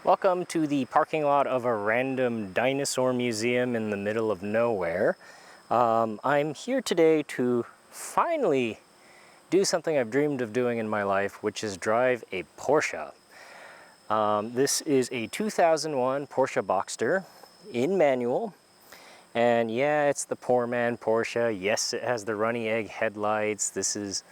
Welcome to the parking lot of a random dinosaur museum in the middle of nowhere. I'm here today to finally do something I've dreamed of doing in my life, which is drive a Porsche. This is a 2001 Porsche Boxster in manual. And yeah, it's the poor man Porsche. Yes, it has the runny egg headlights. This is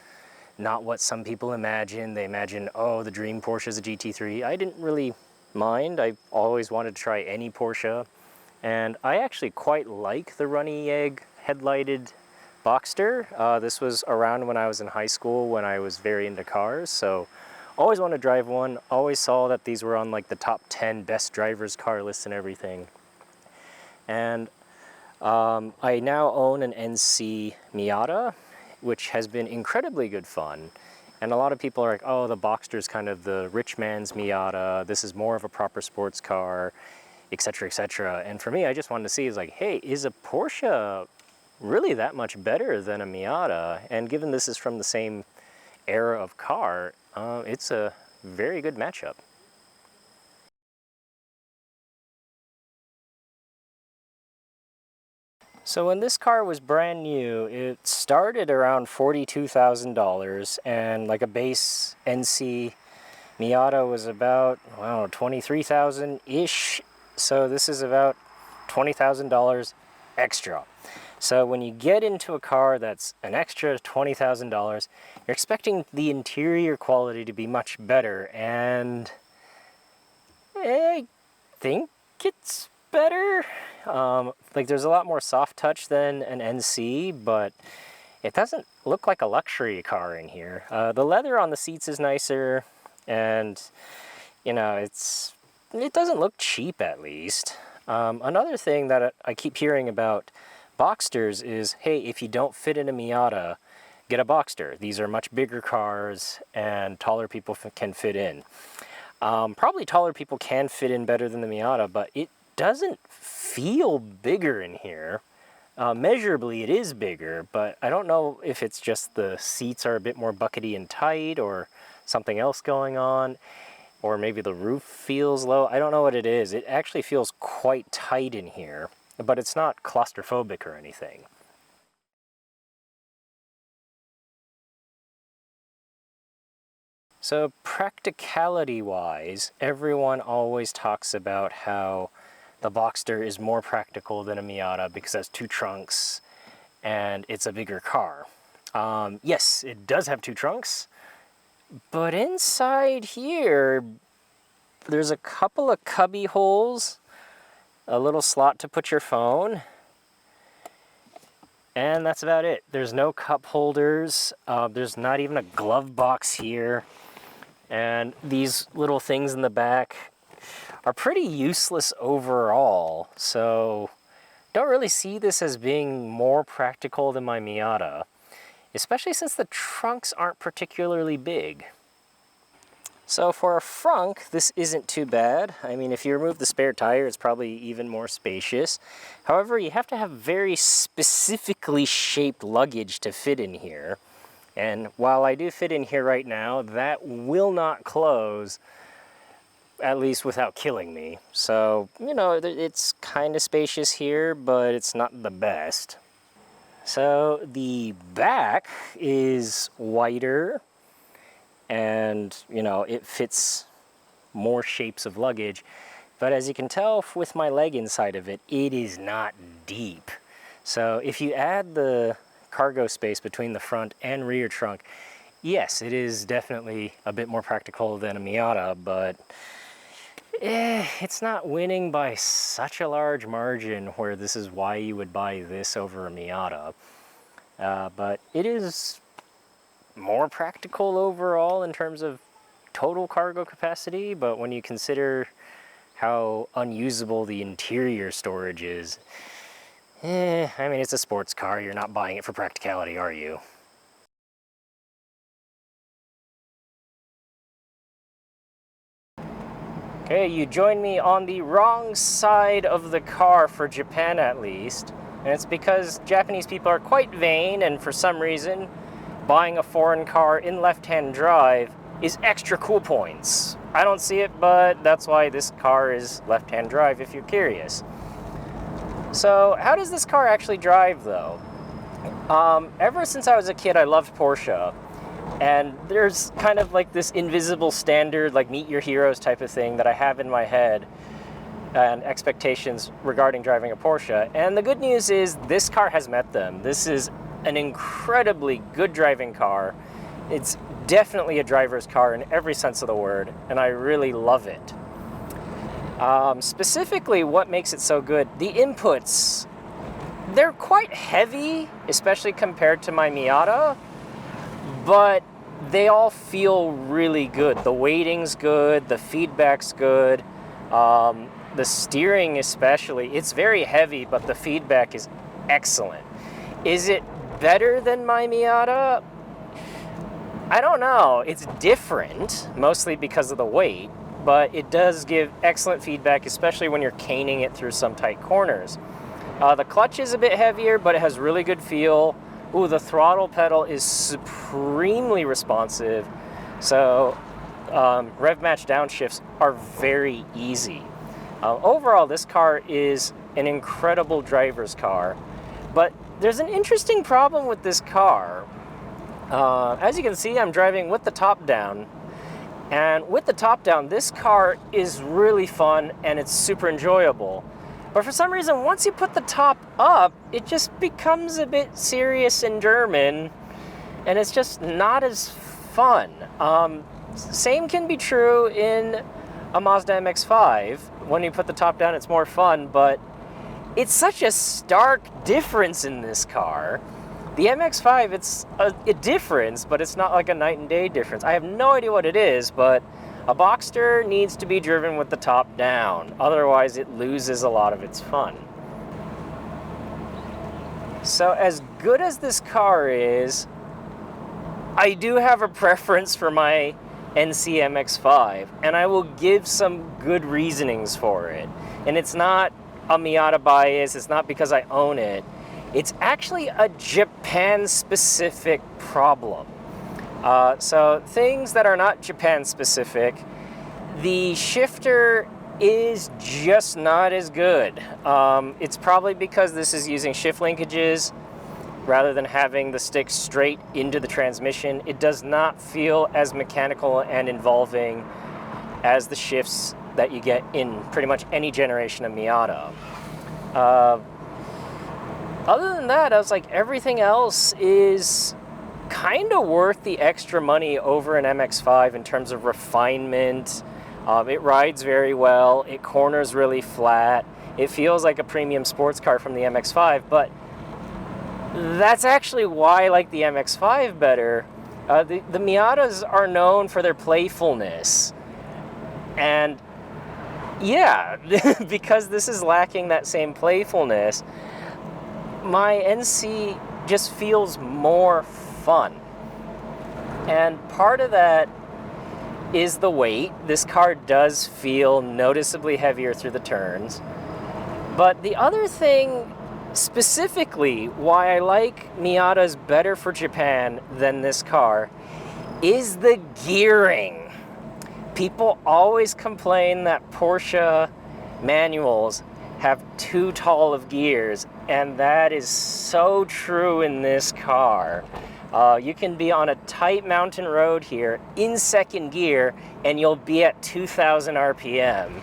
not what some people imagine. They imagine, oh, the dream Porsche is a GT3. I didn't really mind. I always wanted to try any Porsche. And I actually quite like the runny egg headlighted Boxster. This was around when I was in high school when I was very into cars. So always wanted to drive one. Always saw that these were on like the top 10 best drivers car lists and everything. And I now own an NC Miata, which has been incredibly good fun. And a lot of people are like, oh, the Boxster is kind of the rich man's Miata. This is more of a proper sports car, etc., etc. And for me, I just wanted to see, is like, hey, is a Porsche really that much better than a Miata? And given this is from the same era of car, it's a very good matchup. So when this car was brand new, it started around $42,000, and like a base NC Miata was about, I don't know, $23,000-ish. So this is about $20,000 extra. So when you get into a car that's an extra $20,000, you're expecting the interior quality to be much better, and I think it's better. Like there's a lot more soft touch than an NC, but it doesn't look like a luxury car in here. The leather on the seats is nicer, and you know, it doesn't look cheap, at least. Another thing that I keep hearing about Boxsters is, hey, if you don't fit in a Miata, get a Boxster. These are much bigger cars and taller people can fit in. Probably taller people can fit in better than the Miata, but it doesn't feel bigger in here. Measurably, it is bigger, but I don't know if it's just the seats are a bit more buckety and tight or something else going on, or maybe the roof feels low. I don't know what it is. It actually feels quite tight in here, but it's not claustrophobic or anything. So practicality-wise, everyone always talks about how the Boxster is more practical than a Miata because it has two trunks and it's a bigger car. Yes, it does have two trunks, but inside here, there's a couple of cubby holes, a little slot to put your phone, and that's about it. There's no cup holders. There's not even a glove box here. And these little things in the back are pretty useless overall, so don't really see this as being more practical than my Miata, especially since the trunks aren't particularly big. So for a frunk, this isn't too bad. I mean, if you remove the spare tire, it's probably even more spacious. However, you have to have very specifically shaped luggage to fit in here. And while I do fit in here right now, that will not close, at least without killing me. So, you know, it's kind of spacious here, but it's not the best. So the back is wider, and, you know, it fits more shapes of luggage. But as you can tell with my leg inside of it, it is not deep. So if you add the cargo space between the front and rear trunk, yes, it is definitely a bit more practical than a Miata, but it's not winning by such a large margin where this is why you would buy this over a Miata. But it is more practical overall in terms of total cargo capacity, but when you consider how unusable the interior storage is, I mean, it's a sports car. You're not buying it for practicality, are you? Okay, you joined me on the wrong side of the car for Japan, at least. And it's because Japanese people are quite vain, and for some reason, buying a foreign car in left-hand drive is extra cool points. I don't see it, but that's why this car is left-hand drive if you're curious. So how does this car actually drive though? Ever since I was a kid, I loved Porsche. And there's kind of like this invisible standard, like meet your heroes type of thing that I have in my head and expectations regarding driving a Porsche. And the good news is this car has met them. This is an incredibly good driving car. It's definitely a driver's car in every sense of the word, and I really love it. Specifically, what makes it so good, the inputs, they're quite heavy, especially compared to my Miata, but they all feel really good. The weighting's good, the feedback's good, the steering especially. It's very heavy, but the feedback is excellent. Is it better than my Miata? I don't know. It's different, mostly because of the weight, but it does give excellent feedback, especially when you're caning it through some tight corners. The clutch is a bit heavier, but it has really good feel. Ooh, the throttle pedal is supremely responsive. So rev match downshifts are very easy. Overall, this car is an incredible driver's car, but there's an interesting problem with this car. As you can see, I'm driving with the top down, and with the top down, this car is really fun and it's super enjoyable. But for some reason, once you put the top up, it just becomes a bit serious and German, and it's just not as fun. Same can be true in a Mazda MX-5. When you put the top down, it's more fun, but it's such a stark difference in this car. The MX-5, it's a difference, but it's not like a night and day difference. I have no idea what it is, but a Boxster needs to be driven with the top down. Otherwise, it loses a lot of its fun. So as good as this car is, I do have a preference for my NC MX-5, and I will give some good reasonings for it. And it's not a Miata bias, it's not because I own it. It's actually a Japan-specific problem. So things that are not Japan-specific, the shifter is just not as good. It's probably because this is using shift linkages rather than having the stick straight into the transmission. It does not feel as mechanical and involving as the shifts that you get in pretty much any generation of Miata. Other than that, I was like, everything else is kind of worth the extra money over an MX-5 in terms of refinement. It rides very well, it corners really flat, it feels like a premium sports car from the MX-5, but that's actually why I like the MX-5 better. The Miatas are known for their playfulness, and yeah, because this is lacking that same playfulness, my NC just feels more fun. And part of that is the weight. This car does feel noticeably heavier through the turns. But the other thing, specifically why I like Miatas better for Japan than this car, is the gearing. People always complain that Porsche manuals have too tall of gears, and that is so true in this car. You can be on a tight mountain road here in second gear, and you'll be at 2,000 RPM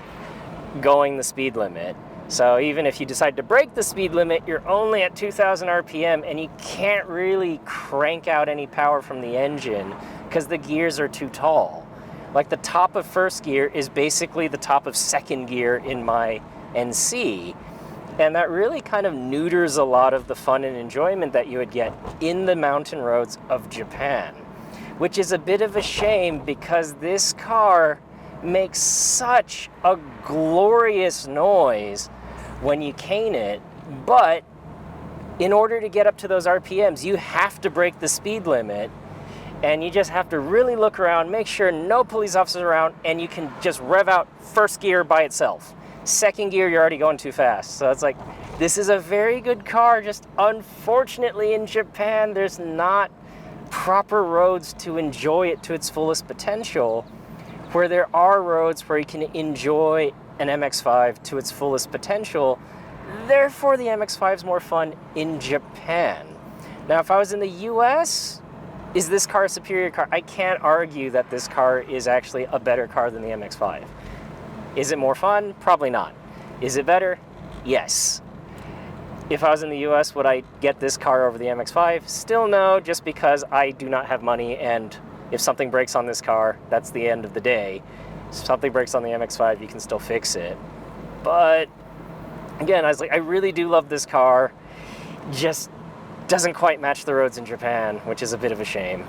going the speed limit. So even if you decide to break the speed limit, you're only at 2,000 RPM, and you can't really crank out any power from the engine because the gears are too tall. Like the top of first gear is basically the top of second gear in my NC, and that really kind of neuters a lot of the fun and enjoyment that you would get in the mountain roads of Japan, which is a bit of a shame because this car makes such a glorious noise when you cane it, but in order to get up to those RPMs, you have to break the speed limit, and you just have to really look around, make sure no police officers are around, and you can just rev out first gear by itself. Second gear, you're already going too fast. So it's like, this is a very good car, just unfortunately in Japan, there's not proper roads to enjoy it to its fullest potential, where there are roads where you can enjoy an MX-5 to its fullest potential. Therefore, the MX-5 is more fun in Japan. Now, if I was in the US, is this car a superior car? I can't argue that this car is actually a better car than the MX-5. Is it more fun? Probably not. Is it better? Yes. If I was in the US, would I get this car over the MX-5? Still no, just because I do not have money, and if something breaks on this car, that's the end of the day. If something breaks on the MX-5, you can still fix it. But again, I was like, I really do love this car. Just doesn't quite match the roads in Japan, which is a bit of a shame.